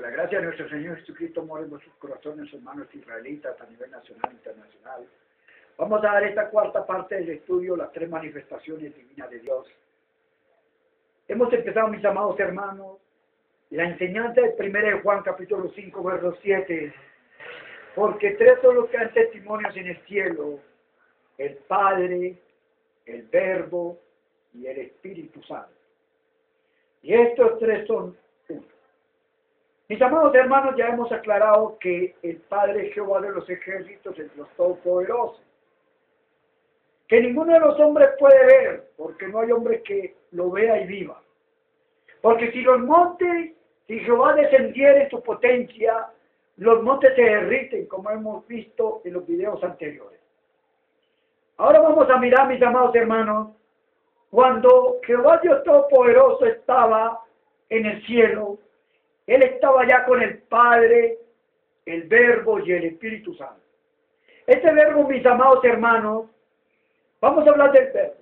la gracia de nuestro Señor Jesucristo more en vuestros corazones, hermanos israelitas, a nivel nacional e internacional. Vamos a dar esta cuarta parte del estudio, las tres manifestaciones divinas de Dios. Hemos empezado, mis amados hermanos, la enseñanza de 1 de Juan, capítulo 5, verso 7. Porque tres son los que dan testimonios en el cielo: el Padre, el Verbo y el Espíritu Santo. Y estos tres son uno. Mis amados hermanos, ya hemos aclarado que el Padre es Jehová de los ejércitos, el Dios Todopoderoso, que ninguno de los hombres puede ver, porque no hay hombre que lo vea y viva. Porque si los montes, si Jehová descendiera en su potencia, los montes se derriten, como hemos visto en los videos anteriores. Ahora vamos a mirar, mis amados hermanos, cuando Jehová Dios Todopoderoso estaba en el cielo, Él estaba ya con el Padre, el Verbo y el Espíritu Santo. Este verbo, mis amados hermanos, vamos a hablar del verbo.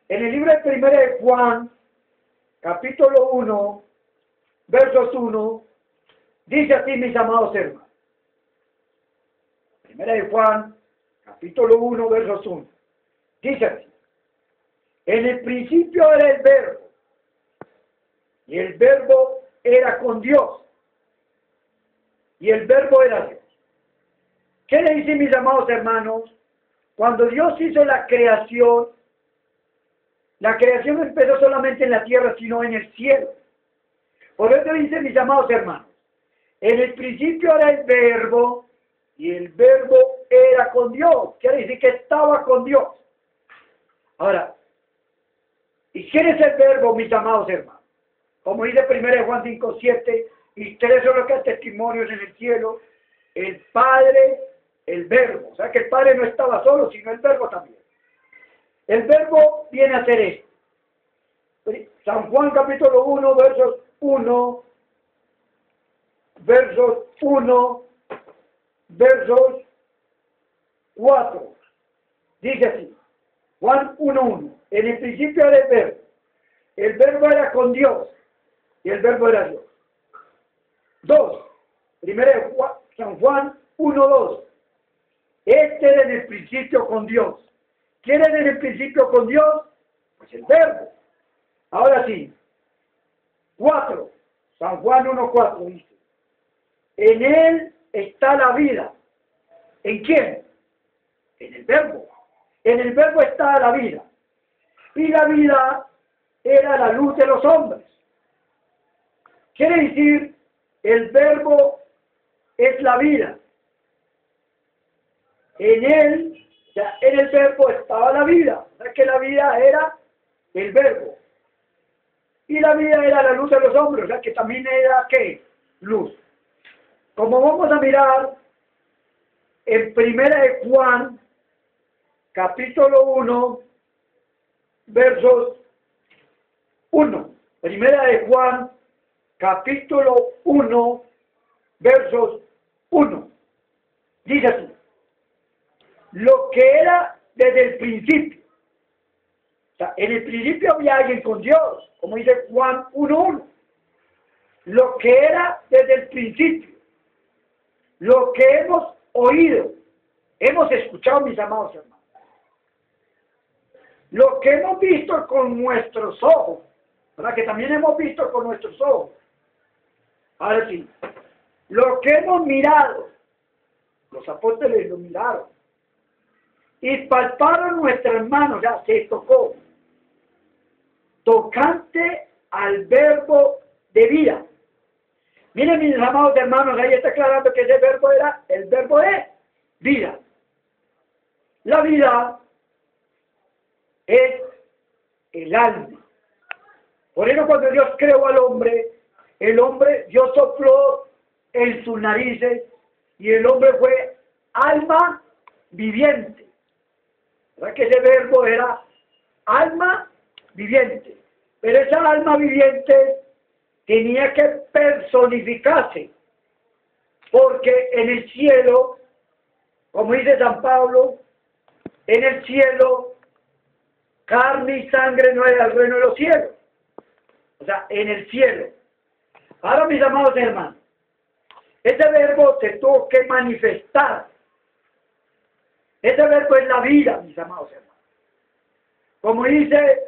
En el libro de 1 de Juan, capítulo 1, versos 1, dice así, mis amados hermanos. 1 de Juan, capítulo 1, versos 1. Dice así: en el principio era el verbo, y el verbo era con Dios, y el verbo era Dios. ¿Qué le dice, mis amados hermanos? Cuando Dios hizo la creación no empezó solamente en la tierra, sino en el cielo. Por eso dice, mis amados hermanos, en el principio era el verbo, y el verbo era con Dios. Quiere decir que estaba con Dios. Ahora, ¿y quién es el verbo, mis amados hermanos? Como dice 1 Juan 5, 7, y tres son los que dan testimonios en el cielo: el Padre, el Verbo. O sea que el Padre no estaba solo, sino el Verbo también. El Verbo viene a ser esto. San Juan capítulo 1, versos 1, versos 4. Dice así, Juan 1:1. En el principio era el verbo era con Dios, y el verbo era Dios. 2. San Juan 1:2. Este era en el principio con Dios. ¿Quién era en el principio con Dios? Pues el verbo. Ahora sí. 4. San Juan 1:4 dice: en él está la vida. ¿En quién? En el verbo. En el verbo está la vida. Y la vida era la luz de los hombres. Quiere decir, el verbo es la vida. En él, o sea, en el verbo estaba la vida. O sea que la vida era el verbo. Y la vida era la luz de los hombres. O sea que también era, ¿qué? Luz. Como vamos a mirar en 1 de Juan, capítulo 1, versos 1. 1 de Juan, capítulo 1, versos 1. Dice así: lo que era desde el principio. O sea, en el principio había alguien con Dios, como dice Juan 1:1. Lo que era desde el principio. Lo que hemos oído, hemos escuchado, mis amados hermanos. Lo que hemos visto con nuestros ojos, ¿verdad? Que también hemos visto con nuestros ojos. Ahora sí, lo que hemos mirado, los apóstoles lo miraron, y palparon nuestras manos, ya se tocó, tocante al verbo de vida. Miren, mis amados hermanos, ahí está aclarando que ese verbo era el verbo de vida. La vida es el alma. Por eso cuando Dios creó al hombre, Dios sopló en sus narices y el hombre fue alma viviente. ¿Verdad que ese verbo era alma viviente? Pero esa alma viviente tenía que personificarse, porque en el cielo, como dice San Pablo, en el cielo carne y sangre no hay al reino de los cielos. O sea, en el cielo. Ahora, mis amados hermanos, ese verbo se tuvo que manifestar. Ese verbo es la vida, mis amados hermanos. Como dice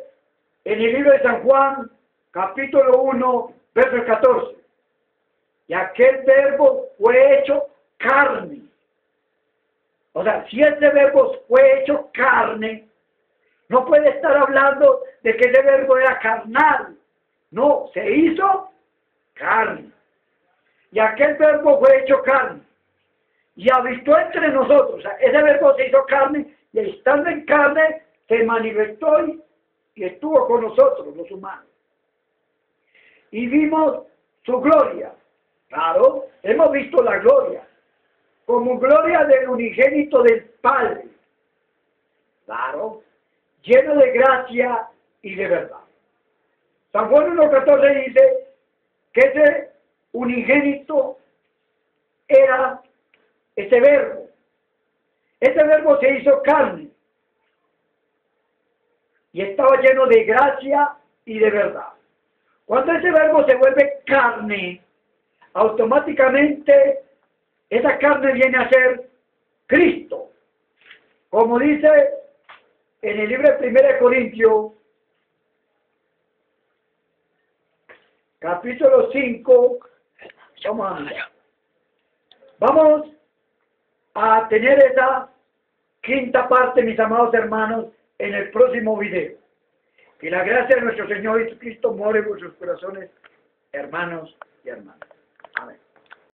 en el libro de San Juan, capítulo 1, verso 14. Y aquel verbo fue hecho carne. O sea, si ese verbo fue hecho carne, no puede estar hablando de que ese verbo era carnal. No, se hizo carne. Y aquel verbo fue hecho carne. Y habitó entre nosotros. O sea, ese verbo se hizo carne y estando en carne se manifestó y estuvo con nosotros, los humanos. Y vimos su gloria. Claro, hemos visto la gloria. Como gloria del unigénito del Padre. Claro, lleno de gracia y de verdad. San Juan 1.14 dice que ese unigénito era ese verbo. Ese verbo se hizo carne y estaba lleno de gracia y de verdad. Cuando ese verbo se vuelve carne, automáticamente esa carne viene a ser Cristo. Como dice en el libro de 1 Corintios, capítulo 5, vamos a tener esa quinta parte, mis amados hermanos, en el próximo video. Que la gracia de nuestro Señor Jesucristo more en vuestros corazones, hermanos y hermanas.